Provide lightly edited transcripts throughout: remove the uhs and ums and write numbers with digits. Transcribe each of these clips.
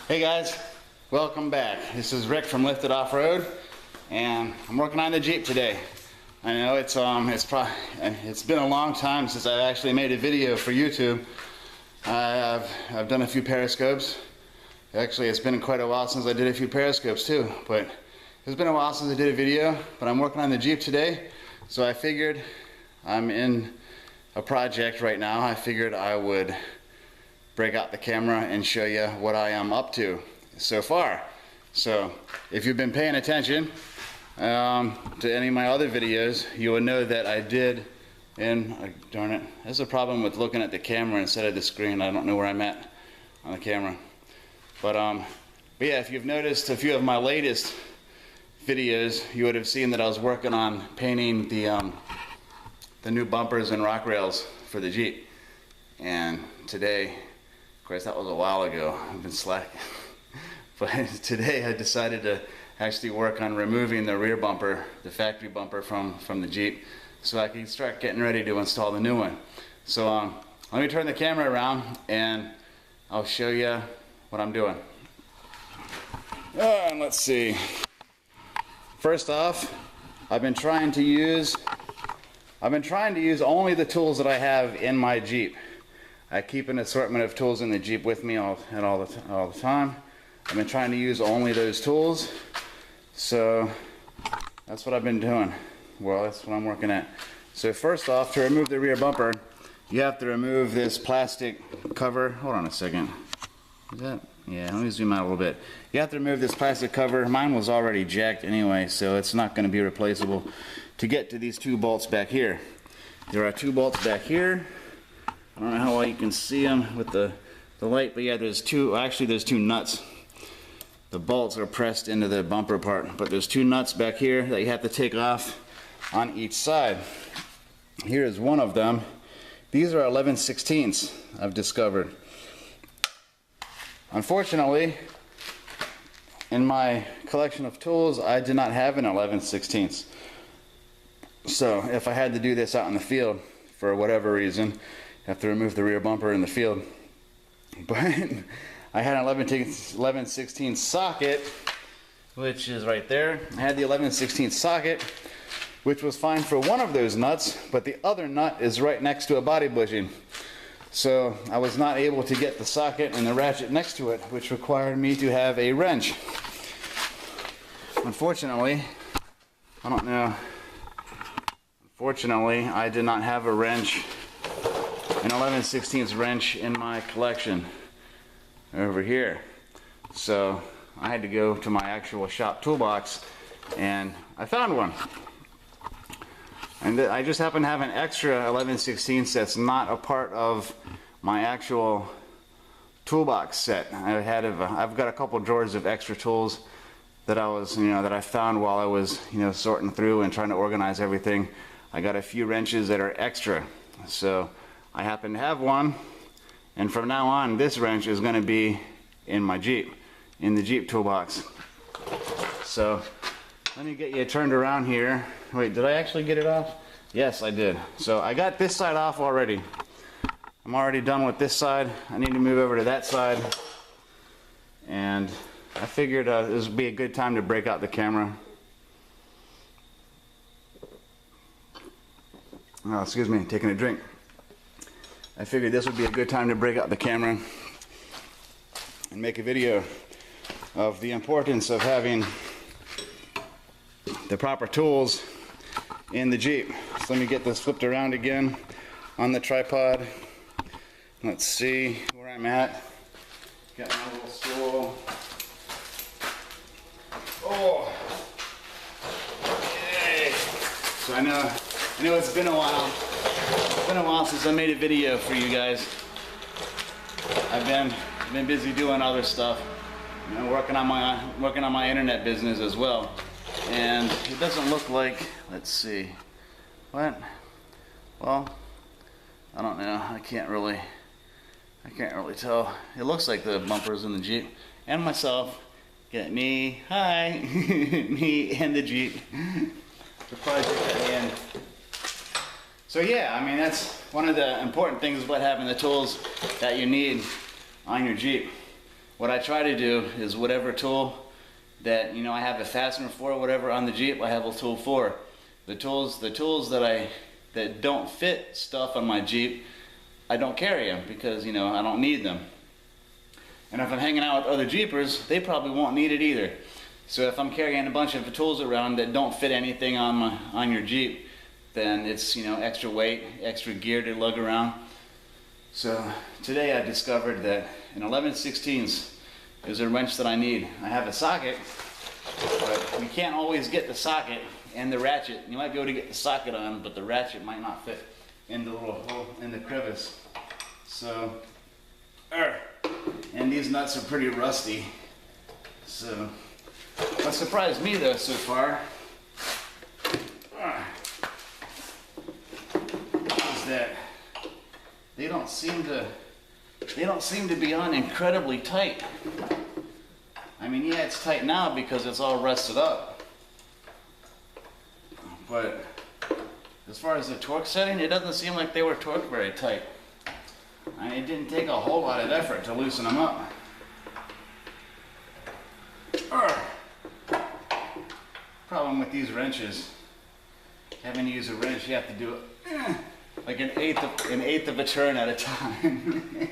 Hey guys, welcome back. This is Rick from Lifted Off-Road, and I'm working on the Jeep today. I know it's been a long time since I've actually made a video for YouTube. I've done a few periscopes. Actually, it's been quite a while since I did a few periscopes too, but it's been a while since I did a video. But I'm working on the Jeep today, so I figured I'm in a project right now. I figured I would break out the camera and show you what I am up to so far. So if you've been paying attention to any of my other videos, you will know that I did, and darn it, there's a problem with looking at the camera instead of the screen. I don't know where I'm at on the camera. But yeah, if you've noticed a few of my latest videos, you would have seen that I was working on painting the new bumpers and rock rails for the Jeep. And today, of course, that was a while ago. I've been slacking. But today I decided to actually work on removing the rear bumper, the factory bumper from the Jeep, so I can start getting ready to install the new one. So let me turn the camera around and I'll show you what I'm doing. Let's see. First off, I've been trying to use only the tools that I have in my Jeep. I keep an assortment of tools in the Jeep with me all the time. I've been trying to use only those tools. So that's what I've been doing. Well, that's what I'm working at. So first off, to remove the rear bumper, you have to remove this plastic cover. Hold on a second. Is that? Yeah, let me zoom out a little bit. You have to remove this plastic cover. Mine was already jacked anyway, so it's not going to be replaceable. To get to these two bolts back here, there are two bolts back here. I don't know how well you can see them with the light, but yeah, there's two nuts. The bolts are pressed into the bumper part, but there's two nuts back here that you have to take off on each side. Here is one of them. These are 11/16 I've discovered. Unfortunately, in my collection of tools, I did not have an 11/16. So if I had to do this out in the field for whatever reason, I have to remove the rear bumper in the field. But I had an 11/16 socket, which is right there. I had the 11/16 socket, which was fine for one of those nuts, but the other nut is right next to a body bushing. So I was not able to get the socket and the ratchet next to it, which required me to have a wrench. Unfortunately, I did not have a wrench, an 11/16 wrench in my collection over here. So I had to go to my actual shop toolbox and I found one. And I just happen to have an extra 11/16 that's not a part of my actual toolbox set. I've got a couple drawers of extra tools that I found while I was sorting through and trying to organize everything. I got a few wrenches that are extra. So I happen to have one, and from now on this wrench is going to be in my Jeep, in the Jeep toolbox. So let me get you turned around here. Wait, did I actually get it off? Yes, I did. So I got this side off already. I'm already done with this side. I need to move over to that side. And I figured this would be a good time to break out the camera. Oh, excuse me, taking a drink. I figured this would be a good time to break out the camera and make a video of the importance of having the proper tools in the Jeep. So let me get this flipped around again on the tripod. Let's see where I'm at. Got my little stool. Oh, okay. So I know it's been a while. It's been a while since I made a video for you guys. I've been busy doing other stuff, working on my internet business as well. And it doesn't look like, let's see, what? Well, I don't know. I can't really tell. It looks like the bumpers in the Jeep and myself. Get me, hi, me and the Jeep. The project at the end. So yeah, I mean, that's one of the important things about having the tools that you need on your Jeep. what I try to do is whatever tool that, you know, I have a fastener for, whatever on the Jeep, I have a tool for. The tools that don't fit stuff on my Jeep, I don't carry them because, you know, I don't need them. And if I'm hanging out with other Jeepers, they probably won't need it either. So if I'm carrying a bunch of tools around that don't fit anything on your Jeep, then it's, you know, extra weight, extra gear to lug around. So today I discovered that an 11/16 is a wrench that I need. I have a socket, but you can't always get the socket and the ratchet. You might be able to get the socket on, but the ratchet might not fit in the little hole in the crevice. So, and these nuts are pretty rusty. So, what surprised me though so far is that they don't seem to be on incredibly tight. I mean, yeah, it's tight now because it's all rusted up. But as far as the torque setting, it doesn't seem like they were torqued very tight. I mean, it didn't take a whole lot of effort to loosen them up. Problem with these wrenches, having to use a wrench, you have to do it like an eighth of a turn at a time.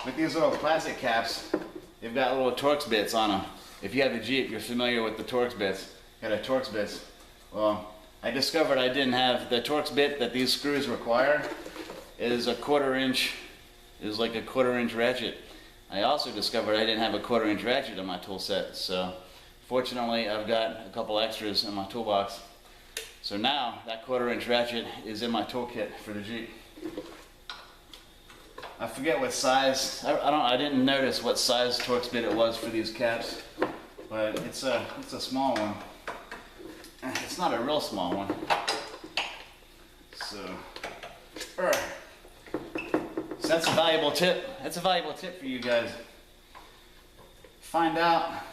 With these little plastic caps, they've got little Torx bits on them. If you have a Jeep, you're familiar with the Torx bits. Got a Torx bits. Well, I discovered I didn't have the Torx bit that these screws require. Is like a 1/4 inch ratchet. I also discovered I didn't have a 1/4 inch ratchet on my tool set. So fortunately, I've got a couple extras in my toolbox. So now that 1/4 inch ratchet is in my toolkit for the Jeep. I forget what size. I didn't notice what size Torx bit it was for these caps, but it's a small one. It's not a real small one. So that's a valuable tip. That's a valuable tip for you guys. Find out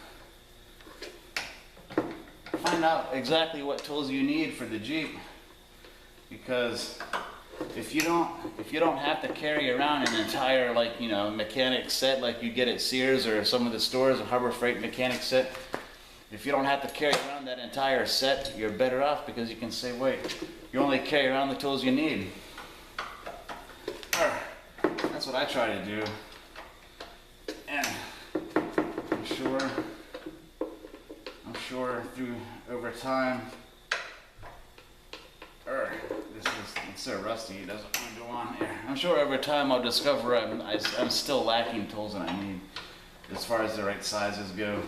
exactly what tools you need for the Jeep, because if you don't have to carry around an entire, like, you know, mechanic set like you get at Sears or some of the stores, a Harbor Freight mechanic set, if you don't have to carry around that entire set, you're better off because you can say, wait, you only carry around the tools you need. That's what I try to do. And I'm sure through over time, it's so rusty, it doesn't want to go on there. I'm sure over time I'll discover I'm still lacking tools that I need as far as the right sizes go.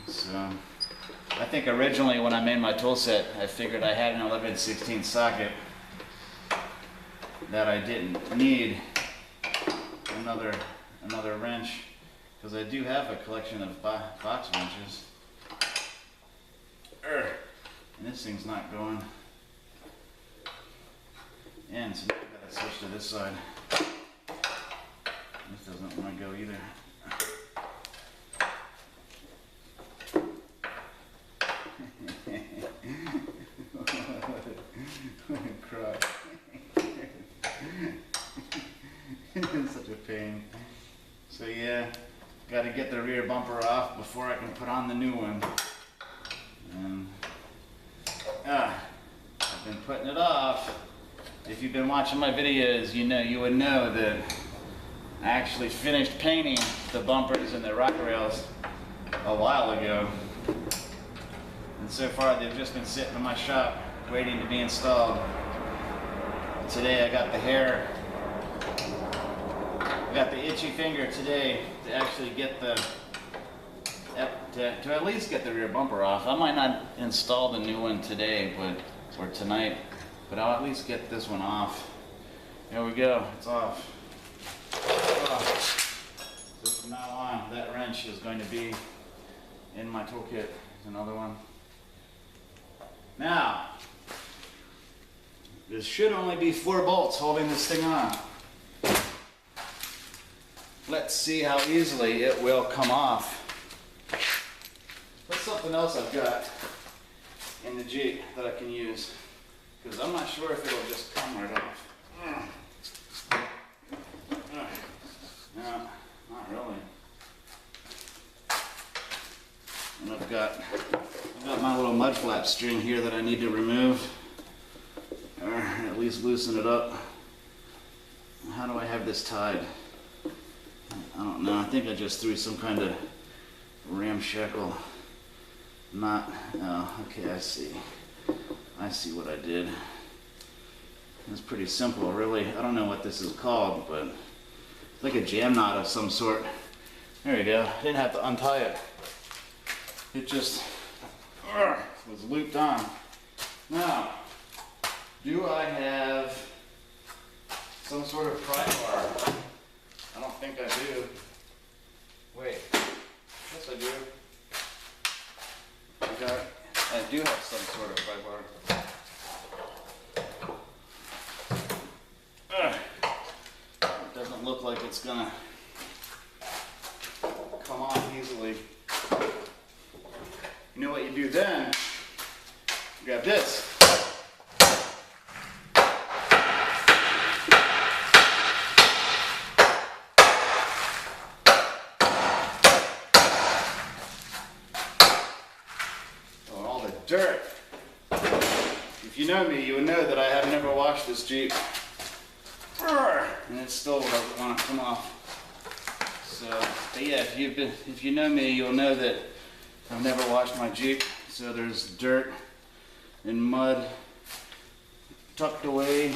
So I think originally when I made my tool set, I figured I had an 11/16 socket, that I didn't need another wrench, because I do have a collection of box wrenches. And this thing's not going. And so now I've got to switch to this side. This doesn't want to go either. What a crock. It's such a pain. So yeah, got to get the rear bumper off before I can put on the new one. And I've been putting it off. If you've been watching my videos, you would know that I actually finished painting the bumpers and the rocker rails a while ago. And so far they've just been sitting in my shop waiting to be installed. Today I got the itchy finger today to actually get to at least get the rear bumper off. I might not install the new one today, or tonight, but I'll at least get this one off. There we go, it's off. So from now on, that wrench is going to be in my toolkit. There's another one. Now, there should only be 4 bolts holding this thing on. Let's see how easily it will come off. What's something else I've got in the Jeep that I can use? Because I'm not sure if it'll just come right off. I've got my little mud flap string here that I need to remove, or at least loosen it up. How do I have this tied? I don't know. I think I just threw some kind of ramshackle knot. Oh, okay, I see. I see what I did. It's pretty simple, really. I don't know what this is called, but it's like a jam knot of some sort. There you go. I didn't have to untie it. It just was looped on. Now, do I have some sort of pry bar? I don't think I do. Wait. Yes, I do. I do have some sort of pry bar. It doesn't look like it's gonna come off easily. You know what you do then? You grab this. Oh, all the dirt. If you know me, you would know that I have never washed this Jeep. And it still doesn't want to come off. So, but yeah, if you know me, you'll know that I've never washed my Jeep. So there's dirt and mud tucked away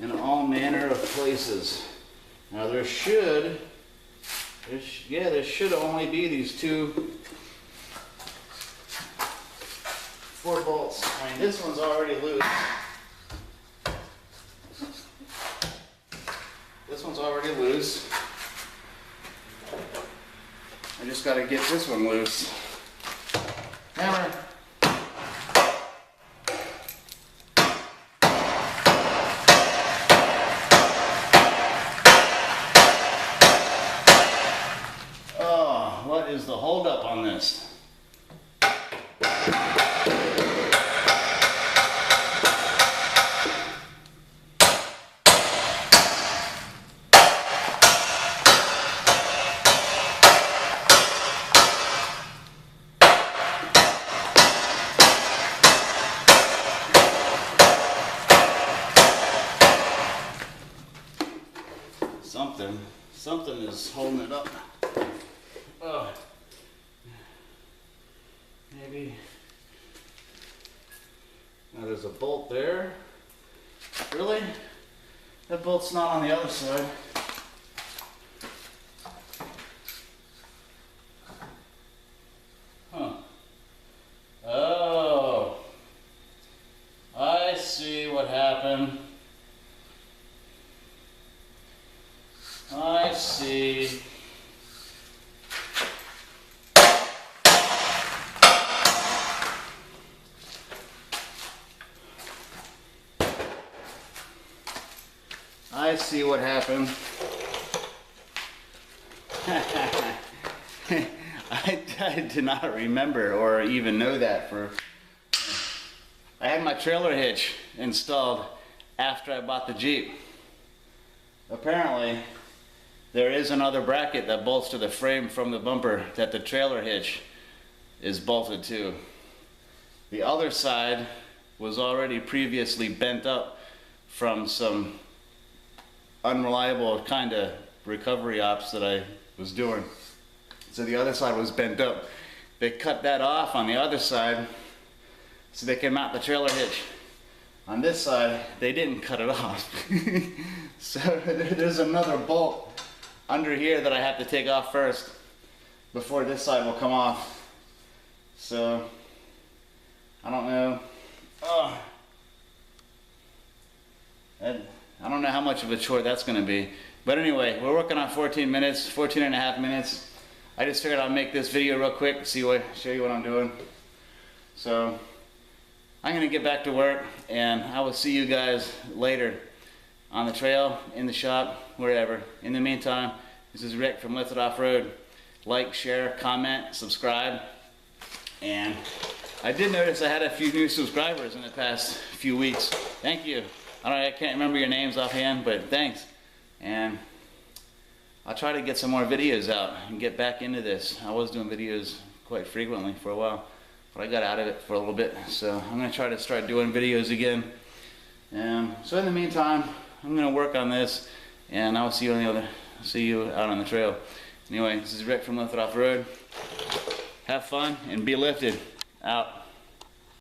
in all manner of places. Now there should only be these 4 bolts. I mean, this one's already loose. This one's already loose. I just got to get this one loose. Hammer. Oh, what is the holdup on this? Something is holding it up. Oh, maybe. Now there's a bolt there. Really? That bolt's not on the other side. Huh. Oh. I see what happened. I see. I see what happened. I did not remember or even know that. I had my trailer hitch installed after I bought the Jeep. Apparently, there is another bracket that bolts to the frame from the bumper that the trailer hitch is bolted to. The other side was already previously bent up from some unreliable kind of recovery ops that I was doing. So the other side was bent up. They cut that off on the other side so they can mount the trailer hitch. On this side, they didn't cut it off. So there's another bolt under here that I have to take off first before this side will come off. So I don't know. I don't know how much of a chore that's going to be. But anyway, we're working on 14 minutes, 14 and a half minutes. I just figured I'd make this video real quick, show you what I'm doing. So I'm going to get back to work, and I will see you guys later on the trail, in the shop, wherever. In the meantime, this is Rick from Lifted Off-Road. Like, share, comment, subscribe. And I did notice I had a few new subscribers in the past few weeks. Thank you. I can't remember your names offhand, but thanks. And I'll try to get some more videos out and get back into this. I was doing videos quite frequently for a while, but I got out of it for a little bit, so I'm gonna try to start doing videos again. So in the meantime, I'm gonna work on this, and I'll see you out on the trail. Anyway, this is Rick from Lift It Off Road. Have fun and be lifted. Out.